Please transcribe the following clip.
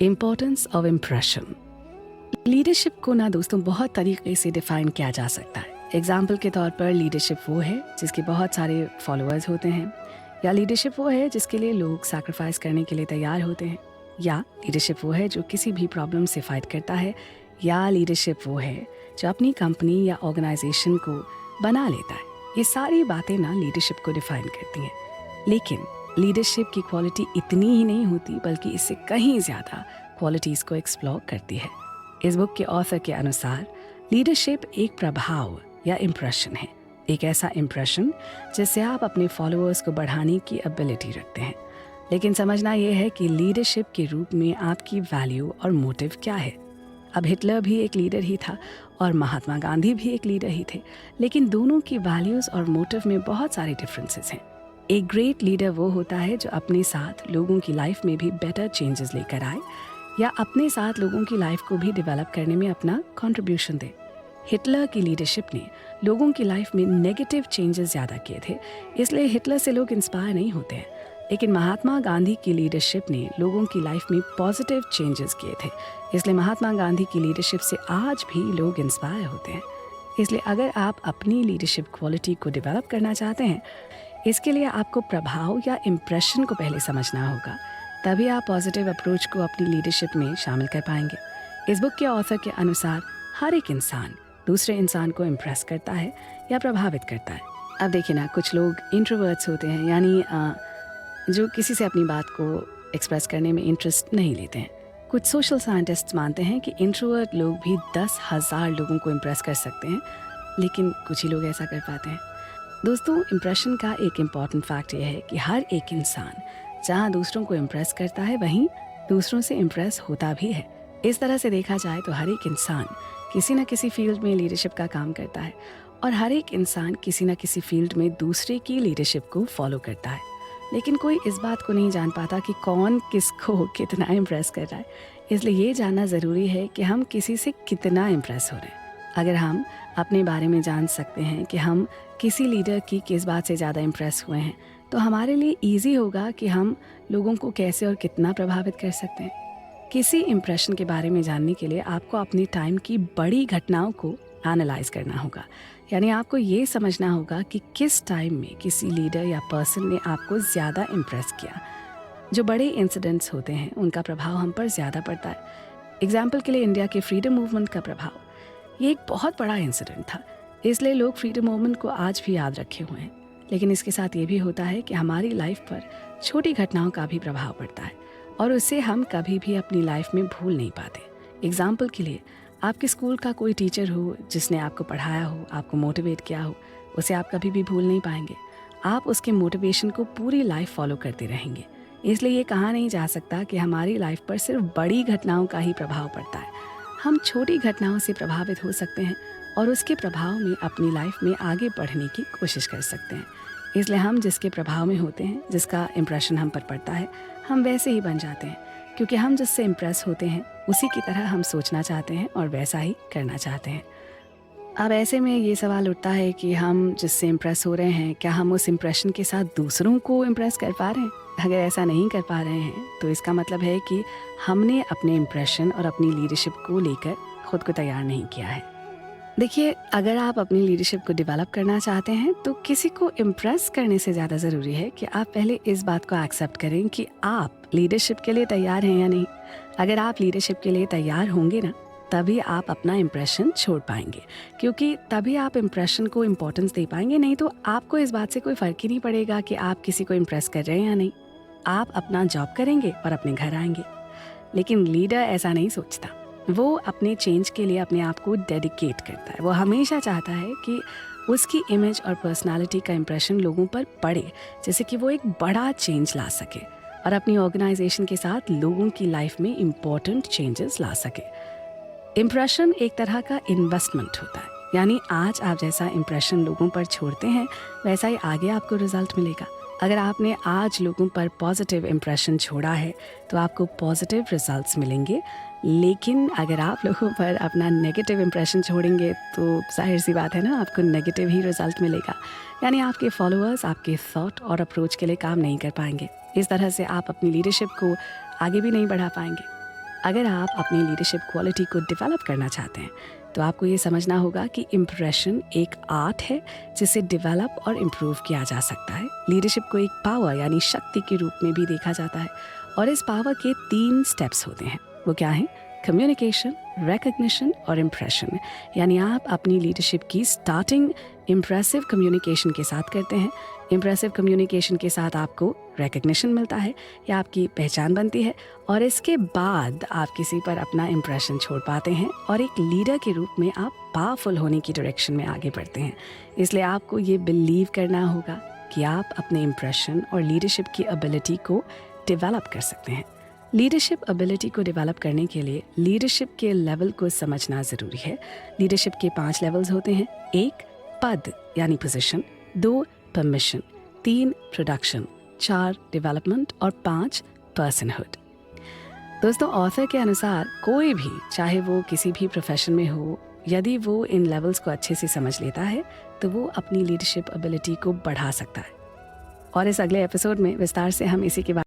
Importance of impression. Leadership को ना दोस्तों बहुत तरीके से डिफाइन किया जा सकता है। एग्जाम्पल के तौर पर लीडरशिप वो है जिसके बहुत सारे फॉलोअर्स होते हैं, या लीडरशिप वो है जिसके लिए लोग सैक्रिफाइस करने के लिए तैयार होते हैं, या लीडरशिप वो है जो किसी भी प्रॉब्लम से फाइट करता है, या लीडरशिप वो है जो अपनी कंपनी या ऑर्गेनाइजेशन को बना लेता है। ये सारी बातें ना लीडरशिप को डिफाइन करती हैं। लेकिन लीडरशिप की क्वालिटी इतनी ही नहीं होती, बल्कि इससे कहीं ज़्यादा क्वालिटीज़ को एक्सप्लोर करती है। इस बुक के ऑथर के अनुसार लीडरशिप एक प्रभाव या इम्प्रेशन है, एक ऐसा इम्प्रेशन जिससे आप अपने फॉलोअर्स को बढ़ाने की एबिलिटी रखते हैं। लेकिन समझना यह है कि लीडरशिप के रूप में आपकी वैल्यू और मोटिव क्या है। अब हिटलर भी एक लीडर ही था और महात्मा गांधी भी एक लीडर ही थे, लेकिन दोनों की वैल्यूज़ और मोटिव में बहुत सारे डिफरेंसेस हैं। एक ग्रेट लीडर वो होता है जो अपने साथ लोगों की लाइफ में भी बेटर चेंजेस लेकर आए, या अपने साथ लोगों की लाइफ को भी डेवलप करने में अपना कंट्रीब्यूशन दे। हिटलर की लीडरशिप ने लोगों की लाइफ में नेगेटिव चेंजेस ज़्यादा किए थे, इसलिए हिटलर से लोग इंस्पायर नहीं होते हैं। लेकिन महात्मा गांधी की लीडरशिप ने लोगों की लाइफ में पॉजिटिव चेंजेस किए थे, इसलिए महात्मा गांधी की लीडरशिप से आज भी लोग इंस्पायर होते हैं। इसलिए अगर आप अपनी लीडरशिप क्वालिटी को डेवलप करना चाहते हैं, इसके लिए आपको प्रभाव या इम्प्रेशन को पहले समझना होगा, तभी आप पॉजिटिव अप्रोच को अपनी लीडरशिप में शामिल कर पाएंगे। इस बुक के ऑथर के अनुसार हर एक इंसान दूसरे इंसान को इम्प्रेस करता है या प्रभावित करता है। अब देखिए ना, कुछ लोग इंट्रोवर्ट्स होते हैं, यानी जो किसी से अपनी बात को एक्सप्रेस करने में इंटरेस्ट नहीं लेते हैं। कुछ सोशल साइंटिस्ट्स मानते हैं कि इंट्रोवर्ट लोग भी 10,000 लोगों को इम्प्रेस कर सकते हैं, लेकिन कुछ ही लोग ऐसा कर पाते हैं। दोस्तों, इम्प्रेशन का एक इम्पॉर्टेंट फैक्ट ये है कि हर एक इंसान जहाँ दूसरों को इम्प्रेस करता है, वहीं दूसरों से इम्प्रेस होता भी है। इस तरह से देखा जाए तो हर एक इंसान किसी न किसी फील्ड में लीडरशिप का काम करता है, और हर एक इंसान किसी न किसी फील्ड में दूसरे की लीडरशिप को फॉलो करता है। लेकिन कोई इस बात को नहीं जान पाता कि कौन किसको कितना इम्प्रेस कर रहा है। इसलिए ये जानना ज़रूरी है कि हम किसी से कितना इम्प्रेस हो रहे हैं। अगर हम अपने बारे में जान सकते हैं कि हम किसी लीडर की किस बात से ज़्यादा इम्प्रेस हुए हैं, तो हमारे लिए ईजी होगा कि हम लोगों को कैसे और कितना प्रभावित कर सकते हैं। किसी इम्प्रेशन के बारे में जानने के लिए आपको अपने टाइम की बड़ी घटनाओं को एनालाइज करना होगा, यानी आपको ये समझना होगा कि किस टाइम में किसी लीडर या पर्सन ने आपको ज़्यादा इम्प्रेस किया। जो बड़े इंसिडेंट्स होते हैं उनका प्रभाव हम पर ज़्यादा पड़ता है। एग्जाम्पल के लिए इंडिया के फ्रीडम मूवमेंट का प्रभाव, ये एक बहुत बड़ा इंसिडेंट था, इसलिए लोग फ्रीडम मूवमेंट को आज भी याद रखे हुए हैं। लेकिन इसके साथ ये भी होता है कि हमारी लाइफ पर छोटी घटनाओं का भी प्रभाव पड़ता है, और उसे हम कभी भी अपनी लाइफ में भूल नहीं पाते। एग्जाम्पल के लिए, आपके स्कूल का कोई टीचर हो जिसने आपको पढ़ाया हो, आपको मोटिवेट किया हो, उसे आप कभी भी भूल नहीं पाएंगे। आप उसके मोटिवेशन को पूरी लाइफ फॉलो करते रहेंगे। इसलिए ये कहा नहीं जा सकता कि हमारी लाइफ पर सिर्फ बड़ी घटनाओं का ही प्रभाव पड़ता है। हम छोटी घटनाओं से प्रभावित हो सकते हैं और उसके प्रभाव में अपनी लाइफ में आगे बढ़ने की कोशिश कर सकते हैं। इसलिए हम जिसके प्रभाव में होते हैं, जिसका इम्प्रेशन हम पर पड़ता है, हम वैसे ही बन जाते हैं, क्योंकि हम जिससे इम्प्रेस होते हैं उसी की तरह हम सोचना चाहते हैं और वैसा ही करना चाहते हैं। अब ऐसे में ये सवाल उठता है कि हम जिससे इम्प्रेस हो रहे हैं, क्या हम उस इम्प्रेशन के साथ दूसरों को इम्प्रेस कर पा रहे हैं? अगर ऐसा नहीं कर पा रहे हैं तो इसका मतलब है कि हमने अपने इम्प्रेशन और अपनी लीडरशिप को लेकर खुद को तैयार नहीं किया है। देखिए, अगर आप अपनी लीडरशिप को डेवलप करना चाहते हैं तो किसी को इम्प्रेस करने से ज़्यादा ज़रूरी है कि आप पहले इस बात को एक्सेप्ट करें कि आप लीडरशिप के लिए तैयार हैं या नहीं। अगर आप लीडरशिप के लिए तैयार होंगे ना, तभी आप अपना इम्प्रेशन छोड़ पाएंगे, क्योंकि तभी आप इम्प्रेशन को इम्पोर्टेंस दे पाएंगे। नहीं तो आपको इस बात से कोई फ़र्क ही नहीं पड़ेगा कि आप किसी को इम्प्रेस कर रहे हैं या नहीं। आप अपना जॉब करेंगे और अपने घर आएंगे। लेकिन लीडर ऐसा नहीं सोचता। वो अपने चेंज के लिए अपने आप को डेडिकेट करता है। वो हमेशा चाहता है कि उसकी इमेज और पर्सनालिटी का इम्प्रेशन लोगों पर पड़े, जैसे कि वो एक बड़ा चेंज ला सके और अपनी ऑर्गेनाइजेशन के साथ लोगों की लाइफ में इम्पोर्टेंट चेंजेस ला सके। इम्प्रेशन एक तरह का इन्वेस्टमेंट होता है, यानी आज आप जैसा इम्प्रेशन लोगों पर छोड़ते हैं, वैसा ही आगे आपको रिजल्ट मिलेगा। अगर आपने आज लोगों पर पॉजिटिव इम्प्रेशन छोड़ा है तो आपको पॉजिटिव रिजल्ट्स मिलेंगे। लेकिन अगर आप लोगों पर अपना नेगेटिव इम्प्रेशन छोड़ेंगे तो जाहिर सी बात है ना, आपको नेगेटिव ही रिजल्ट मिलेगा। यानी आपके फॉलोअर्स आपके थॉट और अप्रोच के लिए काम नहीं कर पाएंगे। इस तरह से आप अपनी लीडरशिप को आगे भी नहीं बढ़ा पाएंगे। अगर आप अपनी लीडरशिप क्वालिटी को डेवलप करना चाहते हैं तो आपको ये समझना होगा कि इम्प्रेशन एक आर्ट है जिसे डेवलप और इम्प्रूव किया जा सकता है। लीडरशिप को एक पावर यानी शक्ति के रूप में भी देखा जाता है और इस पावर के 3 स्टेप्स होते हैं। वो क्या हैं? कम्युनिकेशन, रिकग्निशन और इम्प्रेशन। यानी आप अपनी लीडरशिप की स्टार्टिंग इम्प्रेसिव कम्युनिकेशन के साथ करते हैं। इम्प्रेसिव कम्युनिकेशन के साथ आपको रिकग्निशन मिलता है या आपकी पहचान बनती है और इसके बाद आप किसी पर अपना इम्प्रेशन छोड़ पाते हैं और एक लीडर के रूप में आप पावरफुल होने की डायरेक्शन में आगे बढ़ते हैं। इसलिए आपको ये बिलीव करना होगा कि आप अपने इम्प्रेशन और लीडरशिप की एबिलिटी को डेवलप कर सकते हैं। लीडरशिप एबिलिटी को डेवलप करने के लिए लीडरशिप के लेवल को समझना ज़रूरी है। लीडरशिप के 5 लेवल्स होते हैं। 1 पद यानी पोजीशन, 2 परमिशन, 3 प्रोडक्शन, 4 डेवलपमेंट और 5 पर्सनहुड। दोस्तों, ऑथर के अनुसार कोई भी, चाहे वो किसी भी प्रोफेशन में हो, यदि वो इन लेवल्स को अच्छे से समझ लेता है तो वो अपनी लीडरशिप एबिलिटी को बढ़ा सकता है। और इस अगले एपिसोड में विस्तार से हम इसी के